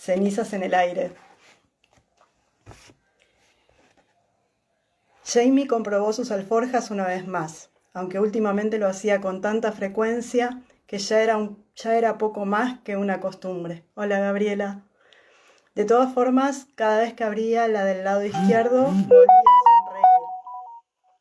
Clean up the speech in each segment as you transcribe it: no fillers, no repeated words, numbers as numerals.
cenizas en el aire. Jamie comprobó sus alforjas una vez más, aunque últimamente lo hacía con tanta frecuencia que ya era poco más que una costumbre. Hola, Gabriela. De todas formas, cada vez que abría la del lado izquierdo, volvía a sonreír.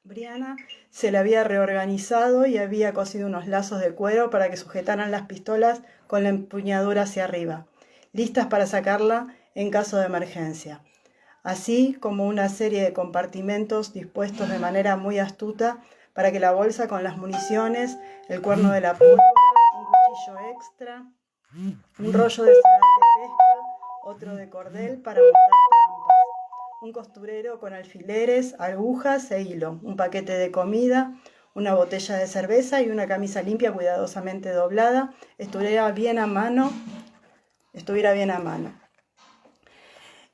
Brianna se la había reorganizado y había cosido unos lazos de cuero para que sujetaran las pistolas con la empuñadura hacia arriba, listas para sacarla en caso de emergencia, así como una serie de compartimentos dispuestos de manera muy astuta para que la bolsa con las municiones, el cuerno de la pólvora, un cuchillo extra, un rollo de sedal de pesca, otro de cordel para montar trampas, un costurero con alfileres, agujas e hilo, un paquete de comida, una botella de cerveza y una camisa limpia cuidadosamente doblada, estuviera bien a mano.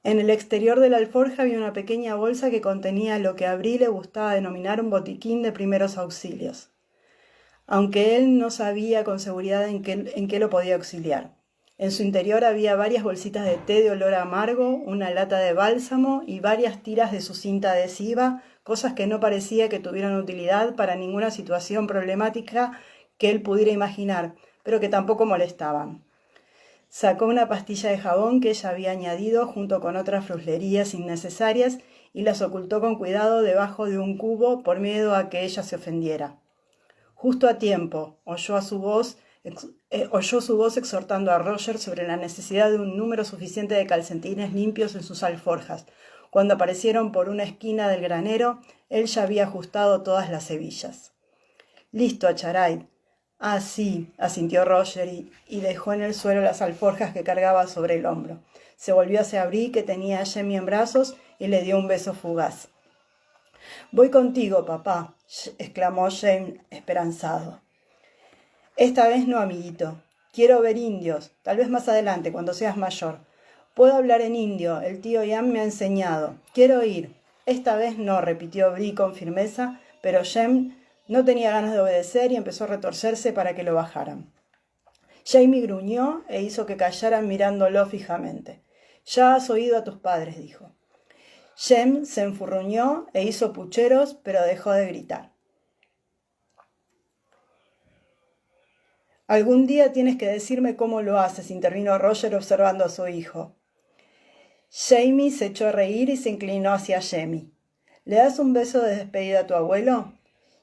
En el exterior de la alforja había una pequeña bolsa que contenía lo que a Bri le gustaba denominar un botiquín de primeros auxilios, aunque él no sabía con seguridad en qué lo podía auxiliar. En su interior había varias bolsitas de té de olor amargo, una lata de bálsamo y varias tiras de su cinta adhesiva, cosas que no parecía que tuvieran utilidad para ninguna situación problemática que él pudiera imaginar, pero que tampoco molestaban. Sacó una pastilla de jabón que ella había añadido junto con otras fruslerías innecesarias y las ocultó con cuidado debajo de un cubo por miedo a que ella se ofendiera. Justo a tiempo, oyó su voz exhortando a Roger sobre la necesidad de un número suficiente de calcetines limpios en sus alforjas. Cuando aparecieron por una esquina del granero, él ya había ajustado todas las hebillas. «Listo, Acharay». «Ah, sí», asintió Roger y dejó en el suelo las alforjas que cargaba sobre el hombro. Se volvió hacia Bri, que tenía a Jamie en brazos, y le dio un beso fugaz. «Voy contigo, papá», exclamó Jamie esperanzado. «Esta vez no, amiguito. Quiero ver indios, tal vez más adelante, cuando seas mayor. Puedo hablar en indio, el tío Ian me ha enseñado. Quiero ir». «Esta vez no», repitió Bri con firmeza, pero Jamie no tenía ganas de obedecer y empezó a retorcerse para que lo bajaran. Jamie gruñó e hizo que callaran mirándolo fijamente. «Ya has oído a tus padres», dijo. Jamie se enfurruñó e hizo pucheros, pero dejó de gritar. «Algún día tienes que decirme cómo lo haces», intervino Roger observando a su hijo. Jamie se echó a reír y se inclinó hacia Jamie. «¿Le das un beso de despedida a tu abuelo?»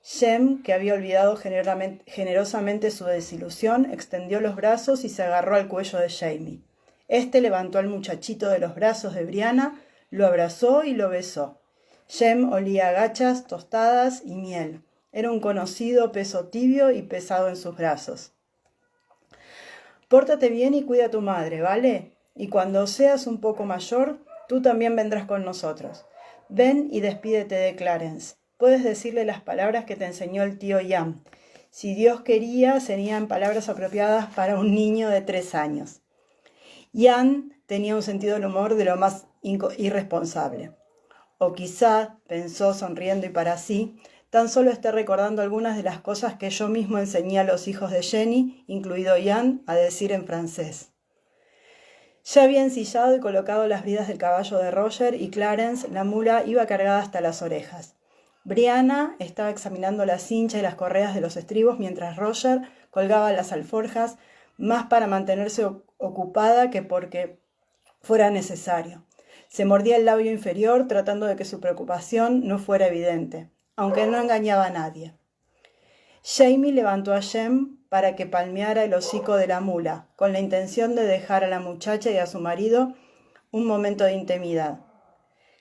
Jem, que había olvidado generosamente su desilusión, extendió los brazos y se agarró al cuello de Jamie. Este levantó al muchachito de los brazos de Brianna, lo abrazó y lo besó. Jem olía a gachas, tostadas y miel. Era un conocido peso tibio y pesado en sus brazos. «Pórtate bien y cuida a tu madre, ¿vale? Y cuando seas un poco mayor, tú también vendrás con nosotros. Ven y despídete de Clarence. Puedes decirle las palabras que te enseñó el tío Ian. Si Dios quería, serían palabras apropiadas para un niño de 3 años. Ian tenía un sentido del humor de lo más irresponsable. O quizá, pensó sonriendo y para sí, tan solo esté recordando algunas de las cosas que yo mismo enseñé a los hijos de Jenny, incluido Ian, a decir en francés. Ya había ensillado y colocado las bridas del caballo de Roger y Clarence, la mula, iba cargada hasta las orejas. Brianna estaba examinando la cincha y las correas de los estribos mientras Roger colgaba las alforjas, más para mantenerse ocupada que porque fuera necesario. Se mordía el labio inferior tratando de que su preocupación no fuera evidente, aunque no engañaba a nadie. Jamie levantó a Jem para que palmeara el hocico de la mula, con la intención de dejar a la muchacha y a su marido un momento de intimidad.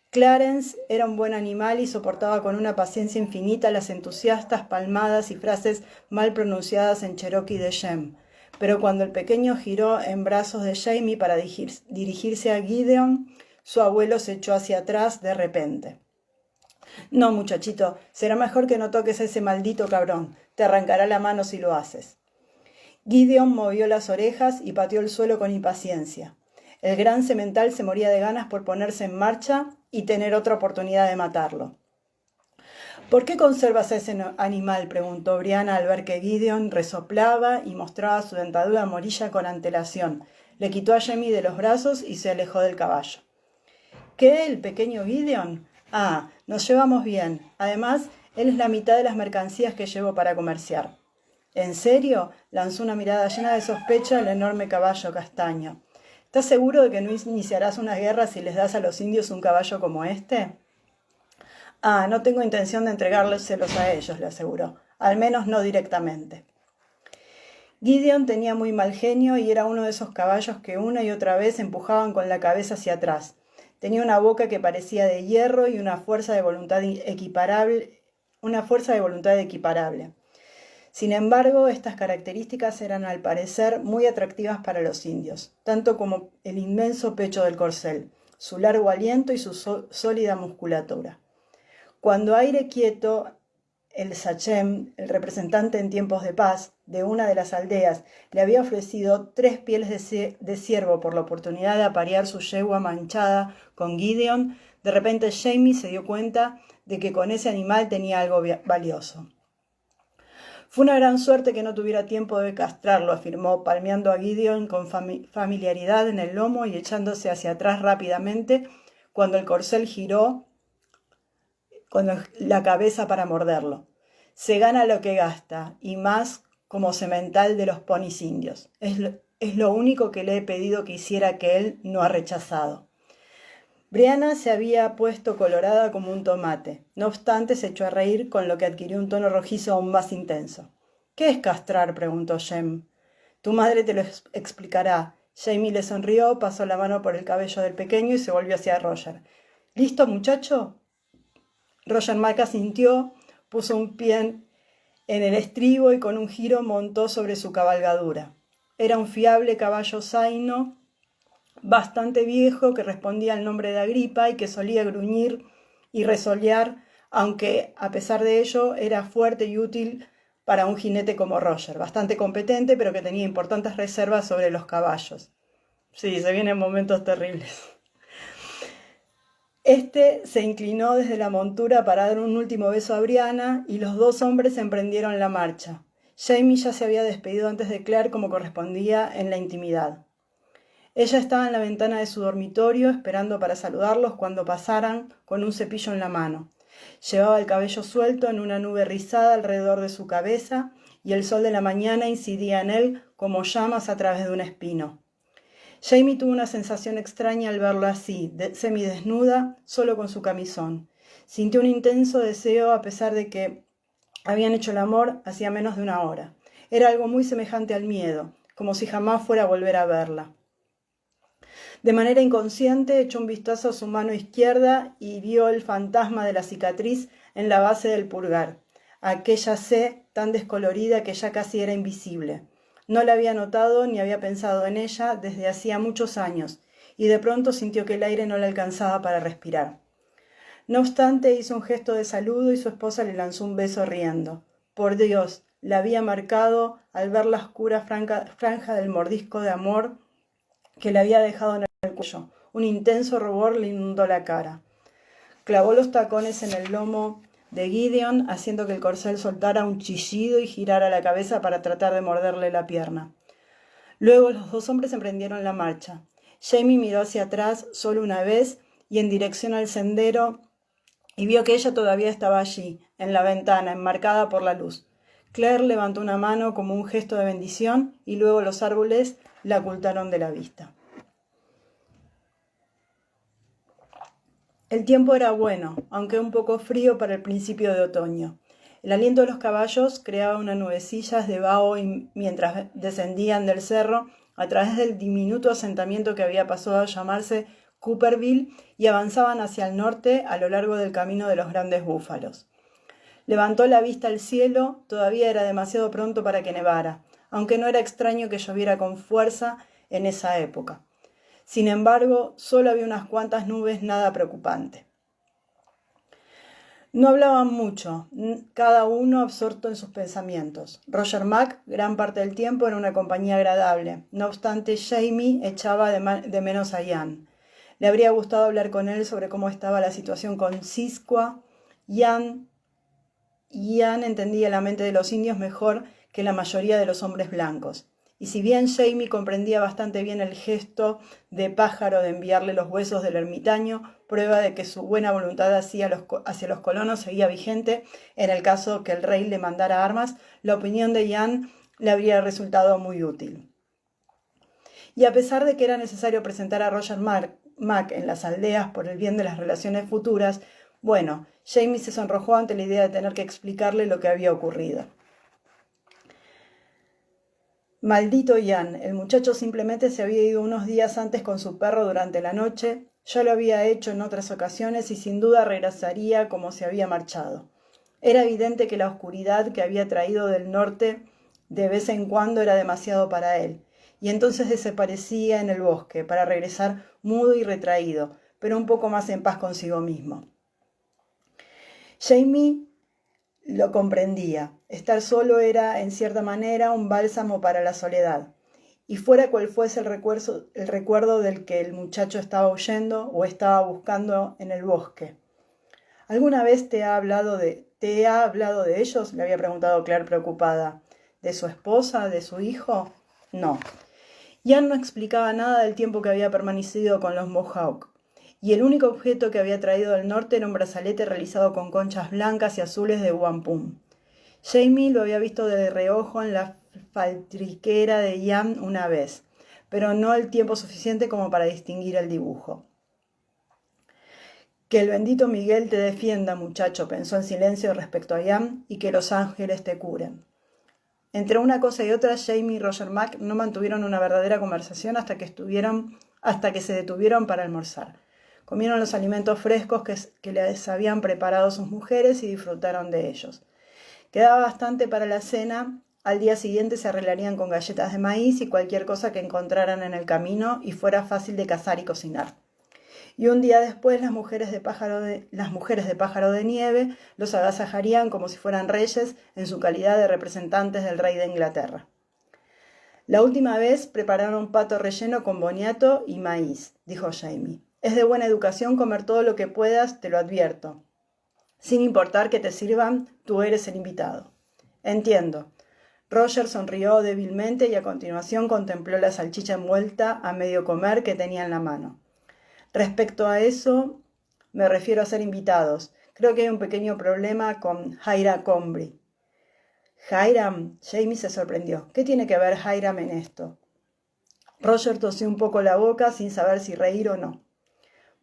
Clarence era un buen animal y soportaba con una paciencia infinita las entusiastas palmadas y frases mal pronunciadas en cherokee de Jem. Pero cuando el pequeño giró en brazos de Jamie para dirigirse a Gideon, su abuelo se echó hacia atrás de repente. «No, muchachito, será mejor que no toques a ese maldito cabrón. Te arrancará la mano si lo haces». Gideon movió las orejas y pateó el suelo con impaciencia. El gran semental se moría de ganas por ponerse en marcha y tener otra oportunidad de matarlo. ¿Por qué conservas a ese animal?, preguntó Brianna al ver que Gideon resoplaba y mostraba su dentadura amarilla con antelación. Le quitó a Jamie de los brazos y se alejó del caballo. ¿Qué, el pequeño Gideon? Ah, nos llevamos bien. Además, él es la mitad de las mercancías que llevo para comerciar. ¿En serio?, lanzó una mirada llena de sospecha al enorme caballo castaño. ¿Estás seguro de que no iniciarás una guerra si les das a los indios un caballo como este? Ah, no tengo intención de entregárselos a ellos, le aseguró. Al menos no directamente. Gideon tenía muy mal genio y era uno de esos caballos que una y otra vez empujaban con la cabeza hacia atrás. Tenía una boca que parecía de hierro y una fuerza de voluntad equiparable. Sin embargo, estas características eran al parecer muy atractivas para los indios, tanto como el inmenso pecho del corcel, su largo aliento y su sólida musculatura. Cuando aire quieto, el sachem, el representante en tiempos de paz de una de las aldeas, le había ofrecido 3 pieles de ciervo por la oportunidad de aparear su yegua manchada con Gideon, de repente Jamie se dio cuenta de que con ese animal tenía algo valioso. Fue una gran suerte que no tuviera tiempo de castrarlo, afirmó, palmeando a Gideon con familiaridad en el lomo y echándose hacia atrás rápidamente cuando el corcel giró con la cabeza para morderlo. Se gana lo que gasta, y más como semental de los ponis indios. Es lo único que le he pedido que hiciera que él no ha rechazado. Brianna se había puesto colorada como un tomate. No obstante, se echó a reír, con lo que adquirió un tono rojizo aún más intenso. ¿Qué es castrar?, preguntó Jem. Tu madre te lo explicará. Jamie le sonrió, pasó la mano por el cabello del pequeño y se volvió hacia Roger. ¿Listo, muchacho? Roger Mack asintió, puso un pie en el estribo y con un giro montó sobre su cabalgadura. Era un fiable caballo zaino, bastante viejo, que respondía al nombre de Agripa y que solía gruñir y resolear, aunque a pesar de ello era fuerte y útil para un jinete como Roger, bastante competente pero que tenía importantes reservas sobre los caballos. Sí, se vienen momentos terribles. Este se inclinó desde la montura para dar un último beso a Brianna y los 2 hombres emprendieron la marcha. Jamie ya se había despedido antes de Claire como correspondía en la intimidad. Ella estaba en la ventana de su dormitorio esperando para saludarlos cuando pasaran con un cepillo en la mano. Llevaba el cabello suelto en una nube rizada alrededor de su cabeza y el sol de la mañana incidía en él como llamas a través de un espino. Jamie tuvo una sensación extraña al verla así, semidesnuda, solo con su camisón. Sintió un intenso deseo a pesar de que habían hecho el amor hacía menos de 1 hora. Era algo muy semejante al miedo, como si jamás fuera a volver a verla. De manera inconsciente echó un vistazo a su mano izquierda y vio el fantasma de la cicatriz en la base del pulgar, aquella C tan descolorida que ya casi era invisible. No la había notado ni había pensado en ella desde hacía muchos años, y de pronto sintió que el aire no le alcanzaba para respirar. No obstante, hizo un gesto de saludo y su esposa le lanzó un beso riendo. Por Dios, la había marcado al ver la oscura franja del mordisco de amor que le había dejado en el cuello. Un intenso rubor le inundó la cara. Clavó los tacones en el lomo de Gideon, haciendo que el corcel soltara un chillido y girara la cabeza para tratar de morderle la pierna. Luego los 2 hombres emprendieron la marcha. Jamie miró hacia atrás solo una vez y en dirección al sendero y vio que ella todavía estaba allí, en la ventana, enmarcada por la luz. Claire levantó una mano como un gesto de bendición y luego los árboles la ocultaron de la vista. El tiempo era bueno, aunque un poco frío para el principio de otoño. El aliento de los caballos creaba unas nubecillas de vaho mientras descendían del cerro a través del diminuto asentamiento que había pasado a llamarse Cooperville y avanzaban hacia el norte a lo largo del camino de los grandes búfalos. Levantó la vista al cielo, todavía era demasiado pronto para que nevara, aunque no era extraño que lloviera con fuerza en esa época. Sin embargo, solo había unas cuantas nubes nada preocupantes. No hablaban mucho, cada uno absorto en sus pensamientos. Roger Mack, gran parte del tiempo, era una compañía agradable. No obstante, Jamie echaba de menos a Ian. Le habría gustado hablar con él sobre cómo estaba la situación con Sisqua. Ian Ian entendía la mente de los indios mejor que la mayoría de los hombres blancos. Y si bien Jamie comprendía bastante bien el gesto de Pájaro de enviarle los huesos del ermitaño, prueba de que su buena voluntad hacia los colonos seguía vigente, en el caso que el rey le mandara armas, la opinión de Ian le habría resultado muy útil. Y a pesar de que era necesario presentar a Roger Mac en las aldeas por el bien de las relaciones futuras, bueno, Jamie se sonrojó ante la idea de tener que explicarle lo que había ocurrido. Maldito Ian, el muchacho simplemente se había ido unos días antes con su perro durante la noche, ya lo había hecho en otras ocasiones y sin duda regresaría como se había marchado. Era evidente que la oscuridad que había traído del norte de vez en cuando era demasiado para él, y entonces desaparecía en el bosque para regresar mudo y retraído, pero un poco más en paz consigo mismo. Jamie lo comprendía. Estar solo era, en cierta manera, un bálsamo para la soledad. Y fuera cual fuese el recuerdo del que el muchacho estaba huyendo o estaba buscando en el bosque. ¿Alguna vez te ha hablado de ellos?, le había preguntado Claire preocupada. ¿De su esposa? ¿De su hijo? No. Ian no explicaba nada del tiempo que había permanecido con los Mohawk, y el único objeto que había traído del norte era un brazalete realizado con conchas blancas y azules de wampum. Jamie lo había visto de reojo en la faltriquera de Ian una vez, pero no el tiempo suficiente como para distinguir el dibujo. Que el bendito Miguel te defienda, muchacho, pensó en silencio respecto a Ian, y que los ángeles te curen. Entre una cosa y otra, Jamie y Roger Mac no mantuvieron una verdadera conversación hasta que se detuvieron para almorzar. Comieron los alimentos frescos que les habían preparado sus mujeres y disfrutaron de ellos. Quedaba bastante para la cena. Al día siguiente se arreglarían con galletas de maíz y cualquier cosa que encontraran en el camino y fuera fácil de cazar y cocinar. Y un día después las mujeres de Pájaro de Nieve los agasajarían como si fueran reyes en su calidad de representantes del rey de Inglaterra. La última vez prepararon pato relleno con boniato y maíz, dijo Jamie. Es de buena educación comer todo lo que puedas, te lo advierto. Sin importar que te sirvan, tú eres el invitado. Entiendo. Roger sonrió débilmente y a continuación contempló la salchicha envuelta a medio comer que tenía en la mano. Respecto a eso, me refiero a ser invitados. Creo que hay un pequeño problema con Hiram Crombie. ¿Hiram? Jamie se sorprendió. ¿Qué tiene que ver Hiram en esto? Roger tosió un poco la boca sin saber si reír o no.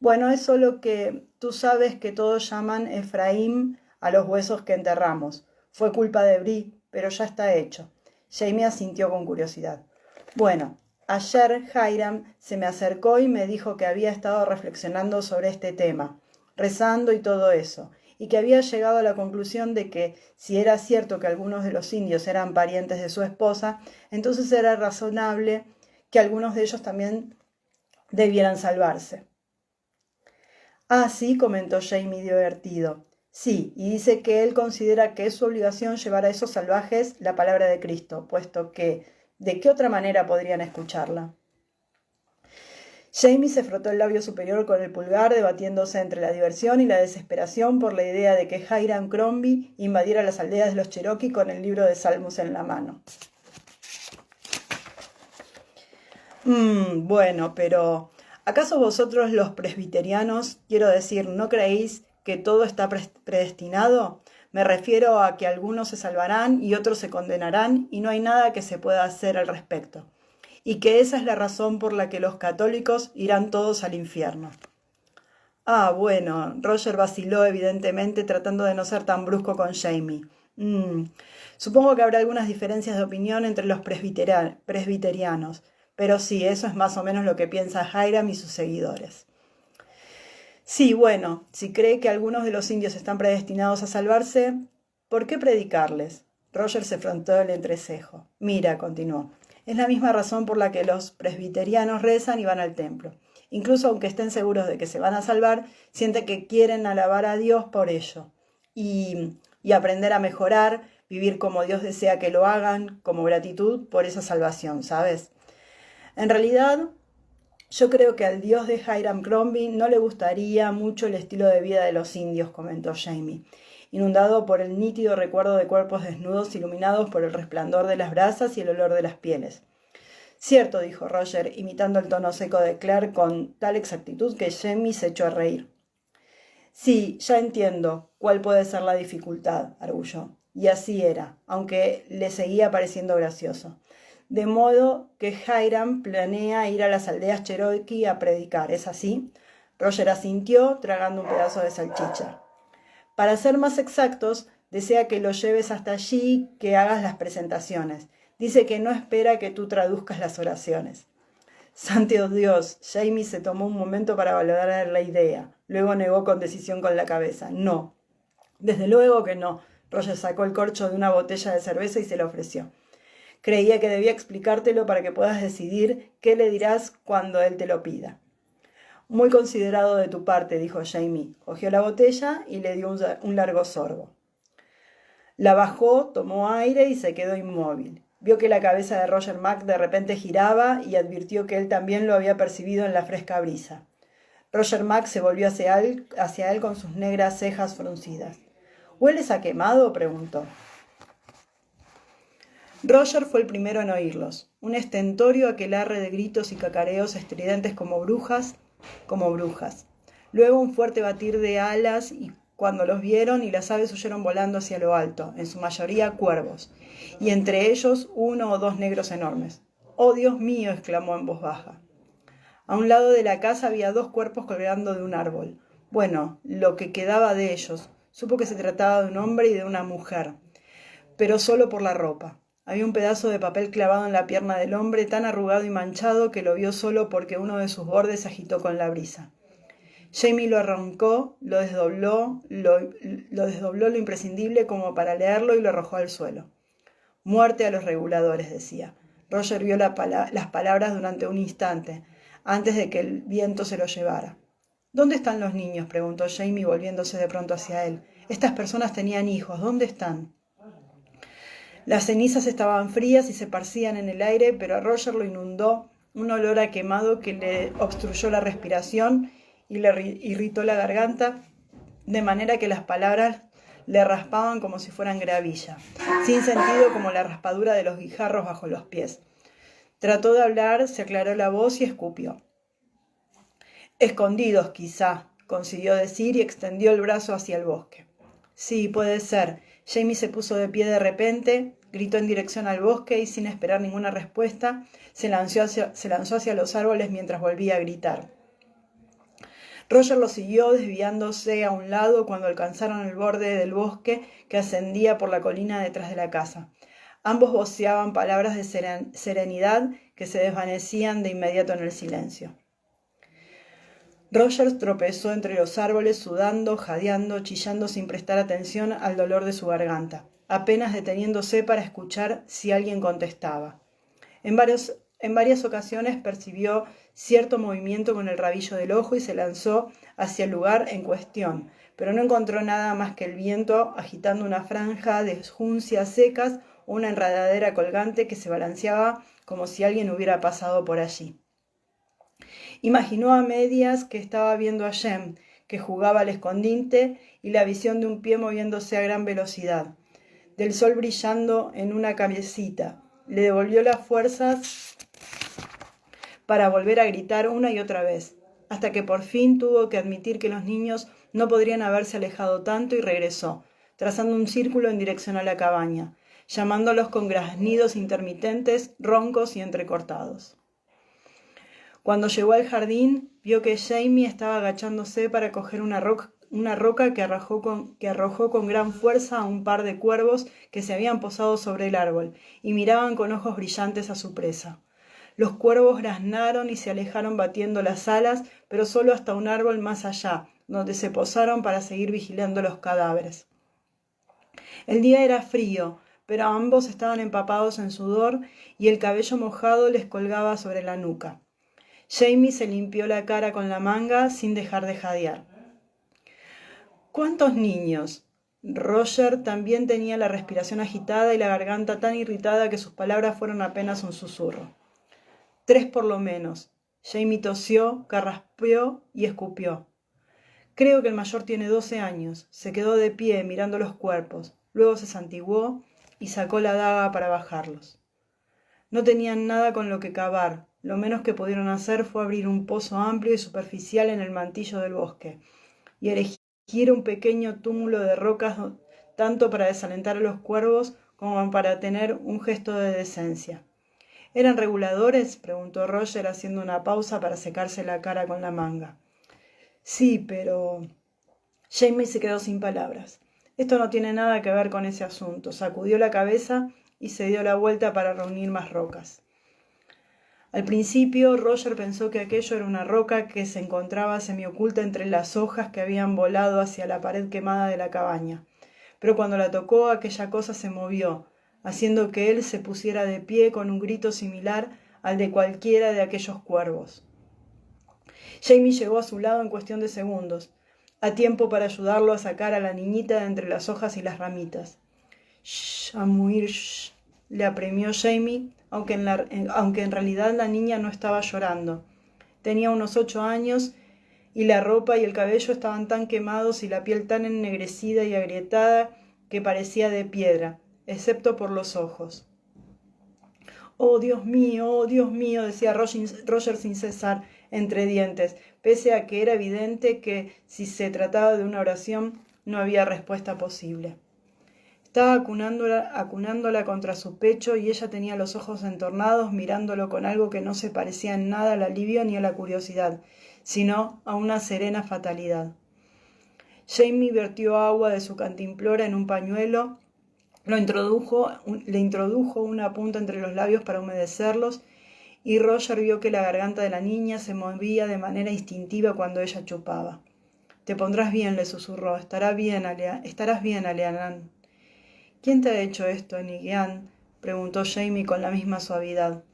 Bueno, es solo que tú sabes que todos llaman Efraín a los huesos que enterramos. Fue culpa de Bri, pero ya está hecho. Jamie asintió con curiosidad. Bueno, ayer Hiram se me acercó y me dijo que había estado reflexionando sobre este tema, rezando y todo eso, y que había llegado a la conclusión de que si era cierto que algunos de los indios eran parientes de su esposa, entonces era razonable que algunos de ellos también debieran salvarse. Ah, sí, comentó Jamie divertido. Sí, y dice que él considera que es su obligación llevar a esos salvajes la palabra de Cristo, puesto que ¿de qué otra manera podrían escucharla? Jamie se frotó el labio superior con el pulgar, debatiéndose entre la diversión y la desesperación por la idea de que Hiram Crombie invadiera las aldeas de los Cherokee con el libro de Salmos en la mano. Bueno, pero ¿acaso vosotros los presbiterianos, quiero decir, no creéis que todo está predestinado? Me refiero a que algunos se salvarán y otros se condenarán y no hay nada que se pueda hacer al respecto. Y que esa es la razón por la que los católicos irán todos al infierno. Ah, bueno, Roger vaciló evidentemente tratando de no ser tan brusco con Jamie. Supongo que habrá algunas diferencias de opinión entre los presbiterianos. Pero sí, eso es más o menos lo que piensa Hiram y sus seguidores. Sí, bueno, si cree que algunos de los indios están predestinados a salvarse, ¿por qué predicarles? Roger se frotó el entrecejo. Mira, continuó, es la misma razón por la que los presbiterianos rezan y van al templo. Incluso aunque estén seguros de que se van a salvar, sienten que quieren alabar a Dios por ello. Y aprender a mejorar, vivir como Dios desea que lo hagan, como gratitud por esa salvación, ¿sabes? En realidad, yo creo que al dios de Hiram Crombie no le gustaría mucho el estilo de vida de los indios, comentó Jamie. inundado por el nítido recuerdo de cuerpos desnudos iluminados por el resplandor de las brasas y el olor de las pieles. Cierto, dijo Roger, imitando el tono seco de Claire con tal exactitud que Jamie se echó a reír. Sí, ya entiendo cuál puede ser la dificultad, arguyó. Y así era, aunque le seguía pareciendo gracioso. De modo que Hiram planea ir a las aldeas Cherokee a predicar, ¿es así? Roger asintió, tragando un pedazo de salchicha. Para ser más exactos, desea que lo lleves hasta allí, que hagas las presentaciones. Dice que no espera que tú traduzcas las oraciones. Santo Dios, Jamie se tomó un momento para valorar la idea. Luego negó con decisión con la cabeza. No, desde luego que no. Roger sacó el corcho de una botella de cerveza y se la ofreció. Creía que debía explicártelo para que puedas decidir qué le dirás cuando él te lo pida. Muy considerado de tu parte, dijo Jamie. Cogió la botella y le dio un largo sorbo. La bajó, tomó aire y se quedó inmóvil. Vio que la cabeza de Roger Mack de repente giraba y advirtió que él también lo había percibido en la fresca brisa. Roger Mack se volvió hacia él con sus negras cejas fruncidas. ¿Hueles a quemado?, preguntó. Roger fue el primero en oírlos. Un estentorio aquelarre de gritos y cacareos estridentes como brujas. Luego un fuerte batir de alas y cuando los vieron y las aves huyeron volando hacia lo alto, en su mayoría cuervos, y entre ellos 1 o 2 negros enormes. «¡Oh, Dios mío!», exclamó en voz baja. A un lado de la casa había 2 cuerpos colgando de un árbol. Bueno, lo que quedaba de ellos. Supo que se trataba de un hombre y de una mujer, pero solo por la ropa. Había un pedazo de papel clavado en la pierna del hombre, tan arrugado y manchado que lo vio solo porque uno de sus bordes se agitó con la brisa. Jamie lo arrancó, lo desdobló lo imprescindible como para leerlo y lo arrojó al suelo. «Muerte a los reguladores», decía. Roger vio las palabras durante un instante, antes de que el viento se lo llevara. «¿Dónde están los niños?», preguntó Jamie, volviéndose de pronto hacia él. «Estas personas tenían hijos. ¿Dónde están?». Las cenizas estaban frías y se esparcían en el aire, pero a Roger lo inundó un olor a quemado que le obstruyó la respiración y le irritó la garganta, de manera que las palabras le raspaban como si fueran gravilla, sin sentido como la raspadura de los guijarros bajo los pies. Trató de hablar, se aclaró la voz y escupió. «Escondidos, quizá», consiguió decir y extendió el brazo hacia el bosque. «Sí, puede ser». Jamie se puso de pie de repente, gritó en dirección al bosque y, sin esperar ninguna respuesta, se lanzó hacia los árboles mientras volvía a gritar. Roger lo siguió, desviándose a un lado cuando alcanzaron el borde del bosque que ascendía por la colina detrás de la casa. Ambos voceaban palabras de serenidad que se desvanecían de inmediato en el silencio. Roger tropezó entre los árboles, sudando, jadeando, chillando sin prestar atención al dolor de su garganta, apenas deteniéndose para escuchar si alguien contestaba. En varias ocasiones percibió cierto movimiento con el rabillo del ojo y se lanzó hacia el lugar en cuestión, pero no encontró nada más que el viento agitando una franja de juncias secas o una enredadera colgante que se balanceaba como si alguien hubiera pasado por allí. Imaginó a medias que estaba viendo a Jem, que jugaba al escondite, y la visión de un pie moviéndose a gran velocidad, del sol brillando en una cabecita. Le devolvió las fuerzas para volver a gritar una y otra vez, hasta que por fin tuvo que admitir que los niños no podrían haberse alejado tanto y regresó, trazando un círculo en dirección a la cabaña, llamándolos con graznidos intermitentes, roncos y entrecortados. Cuando llegó al jardín, vio que Jamie estaba agachándose para coger una roca que arrojó con gran fuerza a un par de cuervos que se habían posado sobre el árbol y miraban con ojos brillantes a su presa. Los cuervos graznaron y se alejaron batiendo las alas, pero solo hasta un árbol más allá, donde se posaron para seguir vigilando los cadáveres. El día era frío, pero ambos estaban empapados en sudor y el cabello mojado les colgaba sobre la nuca. Jamie se limpió la cara con la manga sin dejar de jadear. «¿Cuántos niños?». Roger también tenía la respiración agitada y la garganta tan irritada que sus palabras fueron apenas un susurro. «3 por lo menos». Jamie tosió, carraspeó y escupió. Creo que el mayor tiene 12 años. Se quedó de pie mirando los cuerpos. Luego se santiguó y sacó la daga para bajarlos. No tenían nada con lo que cavar. Lo menos que pudieron hacer fue abrir un pozo amplio y superficial en el mantillo del bosque y erigir un pequeño túmulo de rocas tanto para desalentar a los cuervos como para tener un gesto de decencia. ¿Eran reguladores?, preguntó Roger haciendo una pausa para secarse la cara con la manga. Sí, pero... Jamie se quedó sin palabras. Esto no tiene nada que ver con ese asunto. Sacudió la cabeza y se dio la vuelta para reunir más rocas. Al principio, Roger pensó que aquello era una roca que se encontraba semioculta entre las hojas que habían volado hacia la pared quemada de la cabaña. Pero cuando la tocó, aquella cosa se movió, haciendo que él se pusiera de pie con un grito similar al de cualquiera de aquellos cuervos. Jamie llegó a su lado en cuestión de segundos, a tiempo para ayudarlo a sacar a la niñita de entre las hojas y las ramitas. «Shh, Amuir, shh», le apremió Jamie, aunque en realidad la niña no estaba llorando. Tenía unos 8 años y la ropa y el cabello estaban tan quemados y la piel tan ennegrecida y agrietada que parecía de piedra, excepto por los ojos. «Oh, Dios mío», decía Roger sin cesar, entre dientes, pese a que era evidente que, si se trataba de una oración, no había respuesta posible. Estaba acunándola contra su pecho y ella tenía los ojos entornados mirándolo con algo que no se parecía en nada al alivio ni a la curiosidad, sino a una serena fatalidad. Jamie vertió agua de su cantimplora en un pañuelo, le introdujo una punta entre los labios para humedecerlos y Roger vio que la garganta de la niña se movía de manera instintiva cuando ella chupaba. «Te pondrás bien», le susurró. Estarás bien, Aleanán». «¿Quién te ha hecho esto, Enigian?», preguntó Jamie con la misma suavidad.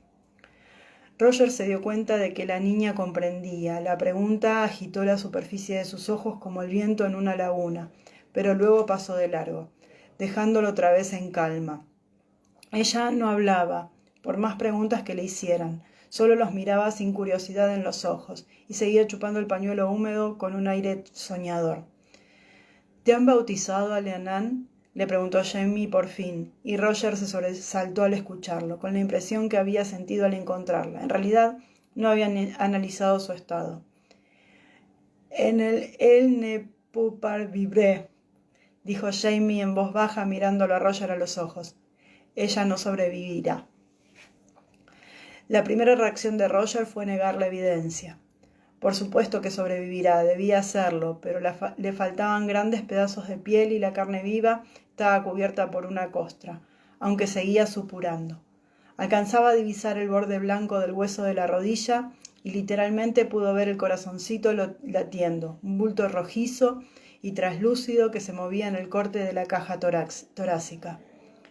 Roger se dio cuenta de que la niña comprendía. La pregunta agitó la superficie de sus ojos como el viento en una laguna, pero luego pasó de largo, dejándolo otra vez en calma. Ella no hablaba, por más preguntas que le hicieran. Solo los miraba sin curiosidad en los ojos y seguía chupando el pañuelo húmedo con un aire soñador. «¿Te han bautizado, Aleanán?», le preguntó Jamie por fin, y Roger se sobresaltó al escucharlo, con la impresión que había sentido al encontrarla. En realidad, no había analizado su estado. «En el ne peut vivre», dijo Jamie en voz baja mirándolo a Roger a los ojos. «Ella no sobrevivirá». La primera reacción de Roger fue negar la evidencia. Por supuesto que sobrevivirá, debía hacerlo, pero le faltaban grandes pedazos de piel y la carne viva estaba cubierta por una costra, aunque seguía supurando. Alcanzaba a divisar el borde blanco del hueso de la rodilla y literalmente pudo ver el corazoncito latiendo, un bulto rojizo y traslúcido que se movía en el corte de la caja torácica.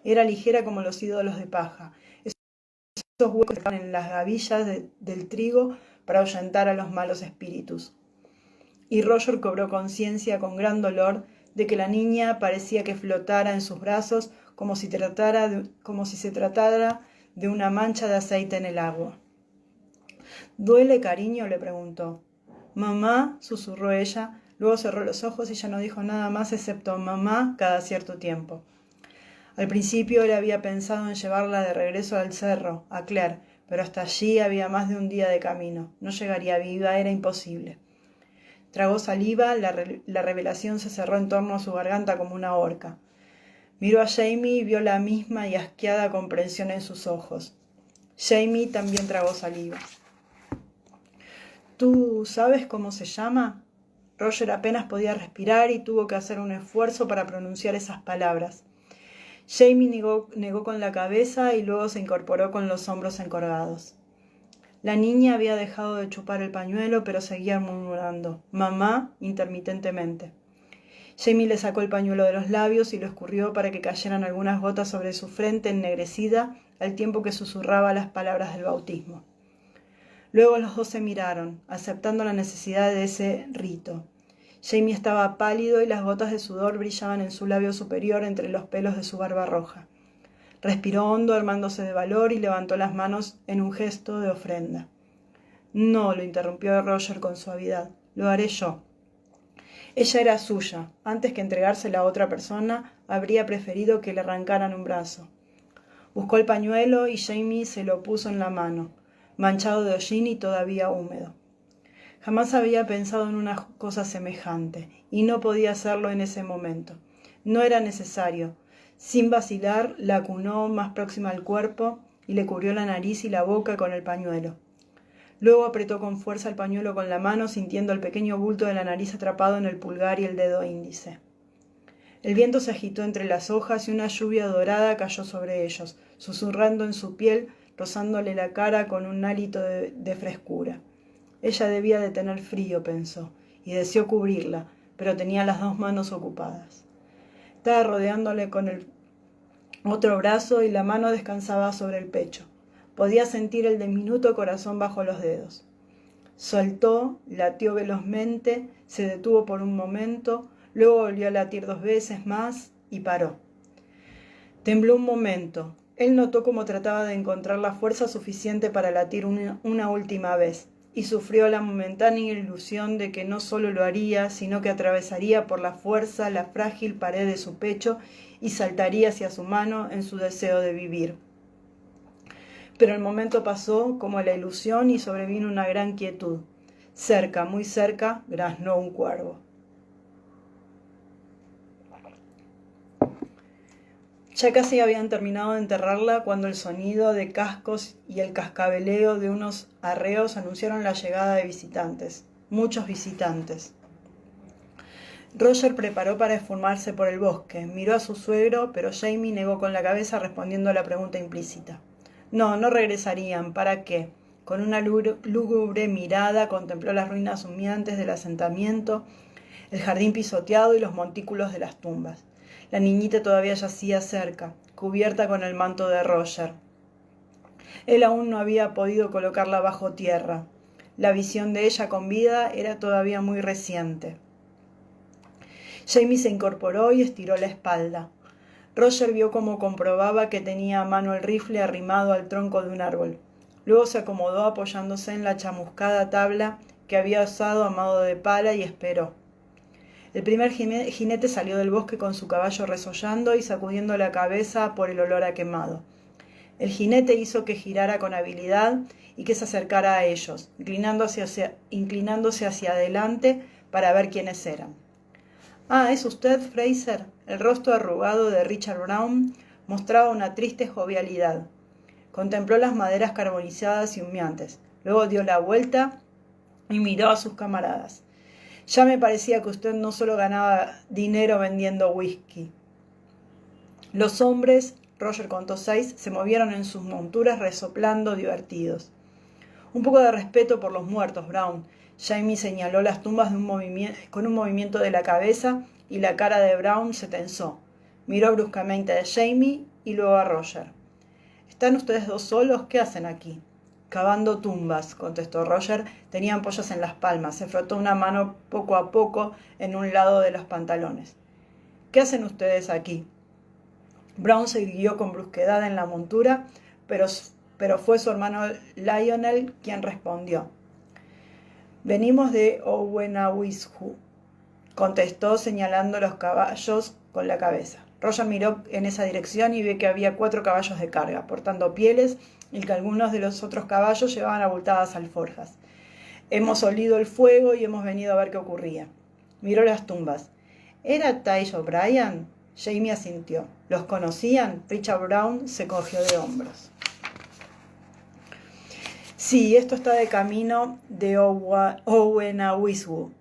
Era ligera como los ídolos de paja, esos huecos que estaban en las gavillas del trigo para ahuyentar a los malos espíritus. Y Roger cobró conciencia con gran dolor de que la niña parecía que flotara en sus brazos como si se tratara de una mancha de aceite en el agua. «¿Duele, cariño?», le preguntó. «Mamá», susurró ella, luego cerró los ojos y ya no dijo nada más excepto «mamá» cada cierto tiempo. Al principio él había pensado en llevarla de regreso al cerro, a Claire, pero hasta allí había más de un día de camino. No llegaría viva, era imposible. Tragó saliva, la revelación se cerró en torno a su garganta como una horca. Miró a Jamie y vio la misma y asqueada comprensión en sus ojos. Jamie también tragó saliva. «¿Tú sabes cómo se llama?». Roger apenas podía respirar y tuvo que hacer un esfuerzo para pronunciar esas palabras. Jamie negó con la cabeza y luego se incorporó con los hombros encorvados. La niña había dejado de chupar el pañuelo, pero seguía murmurando «mamá» intermitentemente. Jamie le sacó el pañuelo de los labios y lo escurrió para que cayeran algunas gotas sobre su frente ennegrecida, al tiempo que susurraba las palabras del bautismo. Luego los dos se miraron, aceptando la necesidad de ese rito. Jamie estaba pálido y las gotas de sudor brillaban en su labio superior entre los pelos de su barba roja. Respiró hondo, armándose de valor, y levantó las manos en un gesto de ofrenda. «No», lo interrumpió Roger con suavidad, «lo haré yo». Ella era suya. Antes que entregársela a otra persona, habría preferido que le arrancaran un brazo. Buscó el pañuelo y Jamie se lo puso en la mano, manchado de hollín y todavía húmedo. Jamás había pensado en una cosa semejante, y no podía hacerlo en ese momento. No era necesario. Sin vacilar, la acunó más próxima al cuerpo y le cubrió la nariz y la boca con el pañuelo. Luego apretó con fuerza el pañuelo con la mano, sintiendo el pequeño bulto de la nariz atrapado en el pulgar y el dedo índice. El viento se agitó entre las hojas y una lluvia dorada cayó sobre ellos, susurrando en su piel, rozándole la cara con un hálito de frescura. Ella debía de tener frío, pensó, y deseó cubrirla, pero tenía las dos manos ocupadas. Estaba rodeándole con el otro brazo y la mano descansaba sobre el pecho. Podía sentir el diminuto corazón bajo los dedos. Soltó, latió velozmente, se detuvo por un momento, luego volvió a latir 2 veces más y paró. Tembló un momento. Él notó cómo trataba de encontrar la fuerza suficiente para latir una última vez, y sufrió la momentánea ilusión de que no solo lo haría, sino que atravesaría por la fuerza la frágil pared de su pecho y saltaría hacia su mano en su deseo de vivir. Pero el momento pasó como la ilusión y sobrevino una gran quietud. Cerca, muy cerca, graznó un cuervo. Ya casi habían terminado de enterrarla cuando el sonido de cascos y el cascabeleo de unos arreos anunciaron la llegada de visitantes, muchos visitantes. Roger preparó para esfumarse por el bosque, miró a su suegro, pero Jamie negó con la cabeza respondiendo a la pregunta implícita. No, no regresarían, ¿para qué? Con una lúgubre mirada contempló las ruinas humeantes del asentamiento, el jardín pisoteado y los montículos de las tumbas. La niñita todavía yacía cerca, cubierta con el manto de Roger. Él aún no había podido colocarla bajo tierra. La visión de ella con vida era todavía muy reciente. Jamie se incorporó y estiró la espalda. Roger vio cómo comprobaba que tenía a mano el rifle arrimado al tronco de un árbol. Luego se acomodó apoyándose en la chamuscada tabla que había usado a modo de pala y esperó. El primer jinete salió del bosque con su caballo resollando y sacudiendo la cabeza por el olor a quemado. El jinete hizo que girara con habilidad y que se acercara a ellos, inclinándose hacia adelante para ver quiénes eran. «Ah, ¿es usted, Fraser?» El rostro arrugado de Richard Brown mostraba una triste jovialidad. Contempló las maderas carbonizadas y humeantes. Luego dio la vuelta y miró a sus camaradas. «Ya me parecía que usted no solo ganaba dinero vendiendo whisky». Los hombres, Roger contó 6, se movieron en sus monturas resoplando divertidos. «Un poco de respeto por los muertos, Brown». Jamie señaló las tumbas con un movimiento de la cabeza y la cara de Brown se tensó. Miró bruscamente a Jamie y luego a Roger. «¿Están ustedes dos solos? ¿Qué hacen aquí?» «Cavando tumbas», contestó Roger. Tenía ampollas en las palmas. Se frotó una mano poco a poco en un lado de los pantalones. «¿Qué hacen ustedes aquí?» Brown se irguió con brusquedad en la montura, pero fue su hermano Lionel quien respondió. «Venimos de Owenawishku», contestó señalando los caballos con la cabeza. Roger miró en esa dirección y vio que había 4 caballos de carga, portando pieles, y que algunos de los otros caballos llevaban abultadas alforjas. «Hemos olido el fuego y hemos venido a ver qué ocurría». Miró las tumbas. «¿Era Ty O'Brien?» Jamie asintió. «¿Los conocían?» Richard Brown se cogió de hombros. «Sí, esto está de camino de Owenawishku.